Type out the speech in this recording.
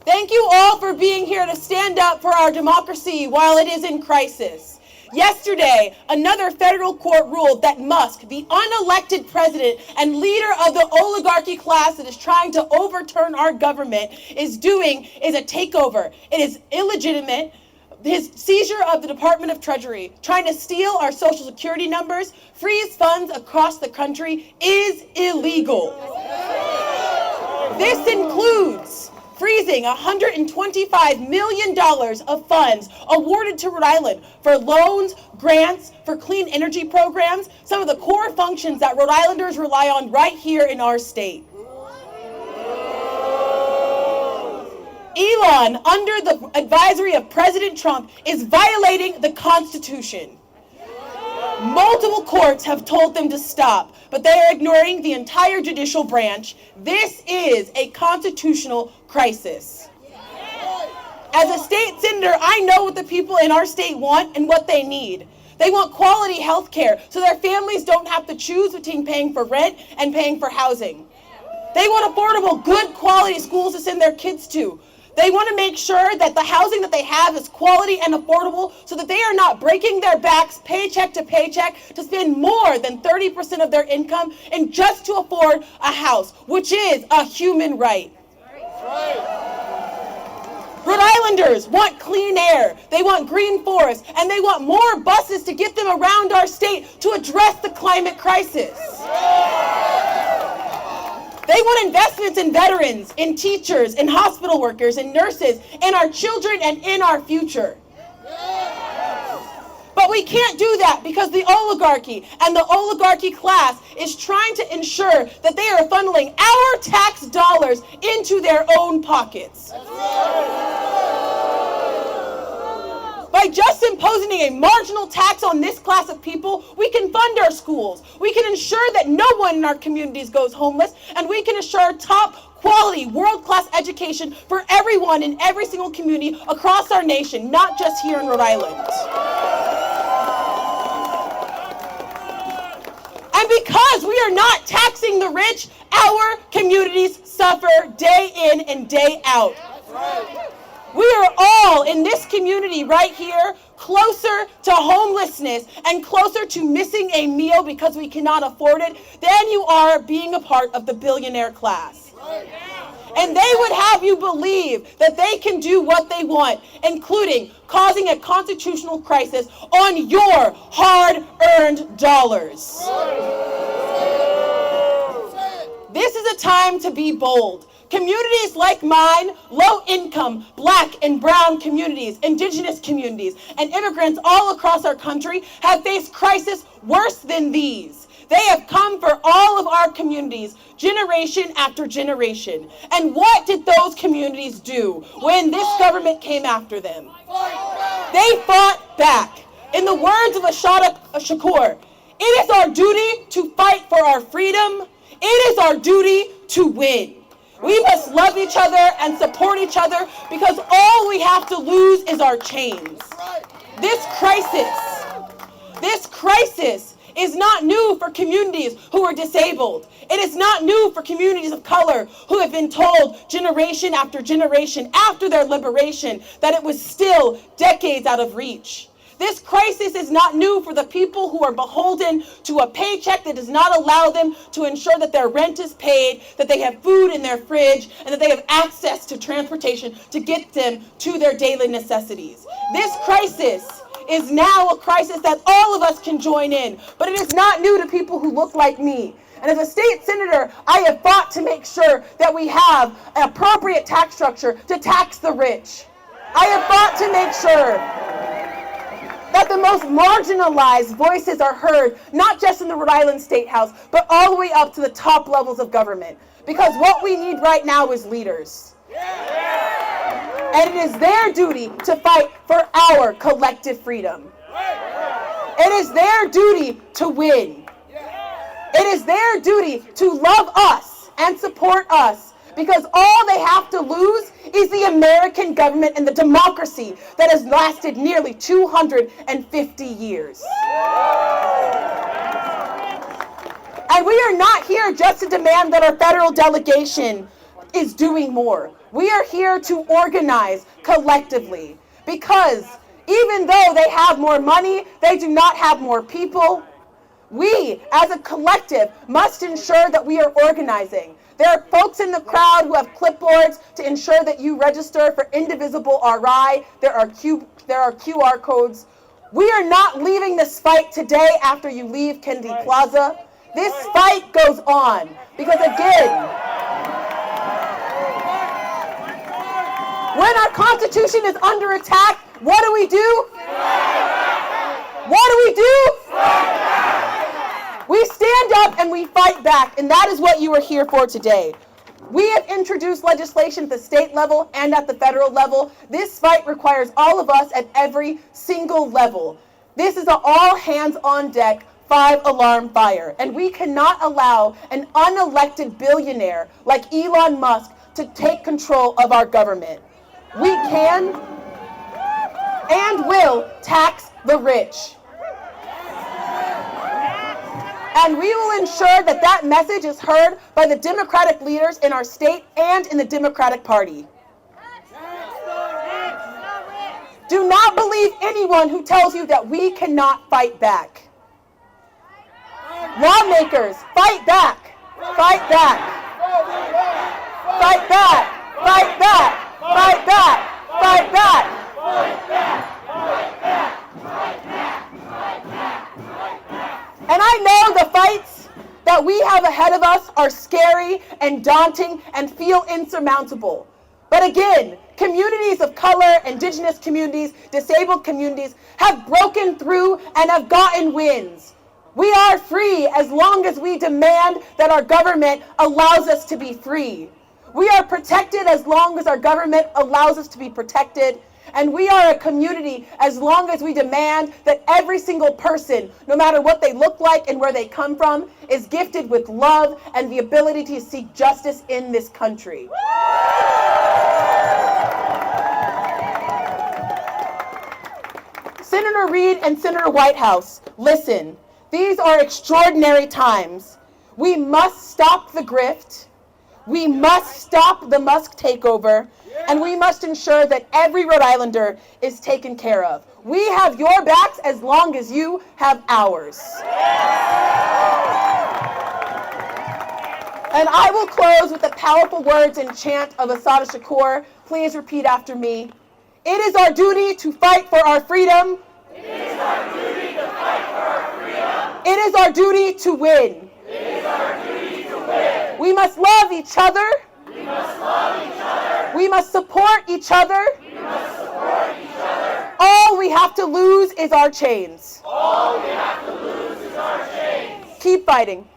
Thank you all for being here to stand up for our democracy while it is in crisis. Yesterday, another federal court ruled that Musk, the unelected president and leader of the oligarchy class that is trying to overturn our government, is a takeover. It is illegitimate. His seizure of the Department of Treasury, trying to steal our social security numbers, freeze funds across the country, is illegal. This includes freezing $125 million of funds awarded to Rhode Island for loans, grants, for clean energy programs, some of the core functions that Rhode Islanders rely on right here in our state. Elon, under the advisory of President Trump, is violating the Constitution. Multiple courts have told them to stop, but they are ignoring the entire judicial branch. This is a constitutional crisis. As a state senator, I know what the people in our state want and what they need. They want quality health care so their families don't have to choose between paying for rent and paying for housing. They want affordable, good quality schools to send their kids to. They want to make sure that the housing that they have is quality and affordable so that they are not breaking their backs paycheck to paycheck to spend more than 30% of their income and just to afford a house, which is a human right. Rhode Islanders want clean air, they want green forests, and they want more buses to get them around our state to address the climate crisis. They want investments in veterans, in teachers, in hospital workers, in nurses, in our children, and in our future. But we can't do that because the oligarchy and the oligarchy class is trying to ensure that they are funneling our tax dollars into their own pockets. By just imposing a marginal tax on this class of people, we can fund our schools. We can ensure that no one in our communities goes homeless, and we can assure top quality, world-class education for everyone in every single community across our nation, not just here in Rhode Island. And because we are not taxing the rich, our communities suffer day in and day out. We are all in this community right here closer to homelessness and closer to missing a meal because we cannot afford it than you are being a part of the billionaire class. And they would have you believe that they can do what they want, including causing a constitutional crisis on your hard-earned dollars. This is a time to be bold. Communities like mine, low-income, black and brown communities, indigenous communities, and immigrants all across our country have faced crises worse than these. They have come for all of our communities, generation after generation. And what did those communities do when this government came after them? They fought back. In the words of Ashada Shakur, it is our duty to fight for our freedom. It is our duty to win. We must love each other and support each other because all we have to lose is our chains. This crisis is not new for communities who are disabled. It is not new for communities of color who have been told generation after generation after their liberation that it was still decades out of reach. This crisis is not new for the people who are beholden to a paycheck that does not allow them to ensure that their rent is paid, that they have food in their fridge, and that they have access to transportation to get them to their daily necessities. This crisis is now a crisis that all of us can join in, but it is not new to people who look like me. And as a state senator, I have fought to make sure that we have an appropriate tax structure to tax the rich. I have fought to make sure that the most marginalized voices are heard, not just in the Rhode Island State House, but all the way up to the top levels of government. Because what we need right now is leaders. And it is their duty to fight for our collective freedom. It is their duty to win. It is their duty to love us and support us, because all they have to lose is the American government and the democracy that has lasted nearly 250 years. And we are not here just to demand that our federal delegation is doing more. We are here to organize collectively, because even though they have more money, they do not have more people. We, as a collective, must ensure that we are organizing. There are folks in the crowd who have clipboards to ensure that you register for Indivisible RI. There are QR codes. We are not leaving this fight today after you leave Kennedy Plaza. This fight goes on, because again, when our Constitution is under attack, what do we do? What do we do? We stand up and we fight back, and that is what you are here for today. We have introduced legislation at the state level and at the federal level. This fight requires all of us at every single level. This is an all hands on deck 5-alarm fire, and we cannot allow an unelected billionaire like Elon Musk to take control of our government. We can and will tax the rich. And we will ensure that that message is heard by the Democratic leaders in our state and in the Democratic Party. Do not believe anyone who tells you that we cannot fight back. Lawmakers, fight back! Fight back! Fight back! Fight back! Fight back! Fight back! And I know the fights that we have ahead of us are scary and daunting and feel insurmountable. But again, communities of color, indigenous communities, disabled communities have broken through and have gotten wins. We are free as long as we demand that our government allows us to be free. We are protected as long as our government allows us to be protected. And we are a community as long as we demand that every single person, no matter what they look like and where they come from, is gifted with love and the ability to seek justice in this country. Senator Reid and Senator Whitehouse, listen, these are extraordinary times. We must stop the grift. We must stop the Musk takeover, and we must ensure that every Rhode Islander is taken care of. We have your backs as long as you have ours. And I will close with the powerful words and chant of Assata Shakur. Please repeat after me. It is our duty to fight for our freedom. It is our duty to fight for our freedom. It is our duty to win. It is our duty to win. We must love each other. We must love each other. We must support each other. We must support each other. All we have to lose is our chains. All we have to lose is our chains. Keep fighting.